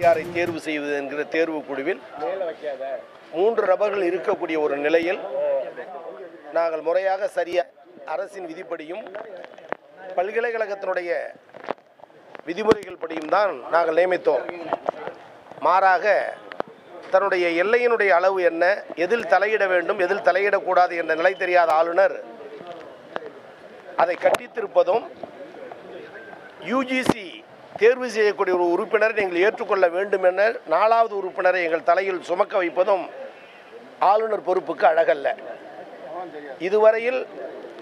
யாரை தேர்வு செய்வது என்கிற தேர்வு குழுவில் 3 நபர்கள் இருக்கக்கூடிய ஒரு நிலையில் நாங்கள் முறையாக சரியாக அரசின் விதிப்படியும் பல்கலைக்கழகத்தினுடைய விதிமுறைகள் படியும் தான் நாங்கள் நியமித்தோம். மாறாக தன்னுடைய எல்லையினுடைய அளவு என்ன, எதில் தலையிட வேண்டும், எதில் தலையிடக்கூடாது என்ற நிலை தெரியாத ஆளுநர் அதை கண்டித்திருப்பதும், யுஜிசி தேர்வு செய்யக்கூடிய ஒரு உறுப்பினரை நீங்கள் ஏற்றுக்கொள்ள வேண்டும் என 4வது உறுப்பினரை எங்கள் தலையில் சுமக்க வைப்பதும் ஆளுநர் பொறுப்புக்கு அழகல்ல. இதுவரையில்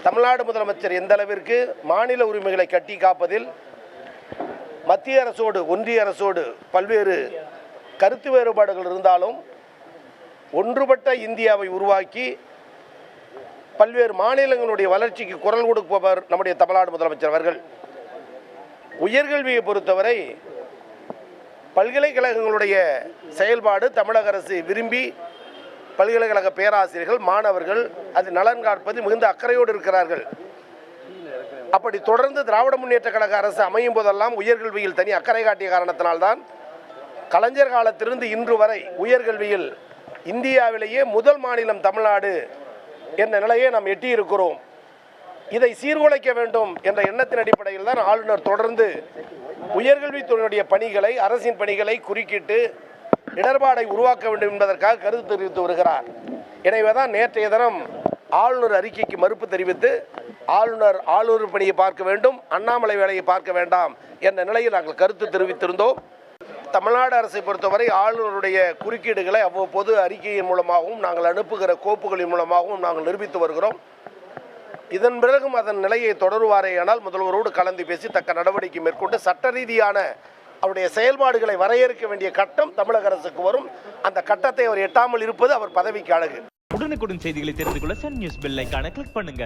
தமிழ்நாடு முதலமைச்சர் எந்த அளவிற்கு மாநில உரிமைகளை கட்டி காப்பதில் மத்திய அரசோடு ஒன்றிய அரசோடு பல்வேறு கருத்து வேறுபாடுகள் இருந்தாலும் ஒன்றுபட்ட இந்தியாவை உருவாக்கி பல்வேறு மாநிலங்களுடைய வளர்ச்சிக்கு குரல் கொடுப்பவர் நம்முடைய தமிழ்நாடு முதலமைச்சர் அவர்கள். உயர்கல்வியை பொறுத்தவரை பல்கலைக்கழகங்களுடைய செயல்பாடு தமிழக அரசு விரும்பி பல்கலைக்கழக பேராசிரியர்கள் மாணவர்கள் அது நலன் காப்பது மிகுந்த அக்கறையோடு இருக்கிறார்கள். அப்படி தொடர்ந்து திராவிட முன்னேற்ற கழக அரசு அமையும் போதெல்லாம் உயர்கல்வியில் தனி அக்கறை காட்டிய காரணத்தினால்தான் கலைஞர் காலத்திலிருந்து இன்று வரை உயர்கல்வியில் இந்தியாவிலேயே முதல் மாநிலம் தமிழ்நாடு என்ற நிலையை நாம் எட்டியிருக்கிறோம். இதை சீர்குலைக்க வேண்டும் என்ற எண்ணத்தின் அடிப்படையில் தான் ஆளுநர் தொடர்ந்து உயர்கல்வித்துறையினுடைய பணிகளை, அரசின் பணிகளை குறுக்கிட்டு இடர்பாடை உருவாக்க வேண்டும் என்பதற்காக கருத்து தெரிவித்து வருகிறார். எனவேதான் நேற்றைய தினம் ஆளுநர் அறிக்கைக்கு மறுப்பு தெரிவித்து ஆளுநர் பணியை பார்க்க வேண்டும், அண்ணாமலை வேலையை பார்க்க வேண்டாம் என்ற நிலையில் நாங்கள் கருத்து தெரிவித்திருந்தோம். தமிழ்நாடு அரசை பொறுத்தவரை ஆளுநருடைய குறுக்கீடுகளை அவ்வப்போது அறிக்கையின் மூலமாகவும் நாங்கள் அனுப்புகிற கோப்புகளின் மூலமாகவும் நாங்கள் நிரூபித்து வருகிறோம். இதன் பிறகும் அதன் நிலையை தொடருவாரேயானால் முதல்வரோடு கலந்து பேசி தக்க நடவடிக்கை மேற்கொண்டு சட்ட ரீதியான அவருடைய செயல்பாடுகளை வரையறுக்க வேண்டிய கட்டம் தமிழக அரசுக்கு வரும். அந்த கட்டத்தை அவர் எட்டாமல் இருப்பது அவர் பதவிக்கு அழகு. உடனுக்குடன் செய்திகளை தெரிந்து கொள்ள சன் நியூஸ் பெல் ஐகானை கிளிக் பண்ணுங்க.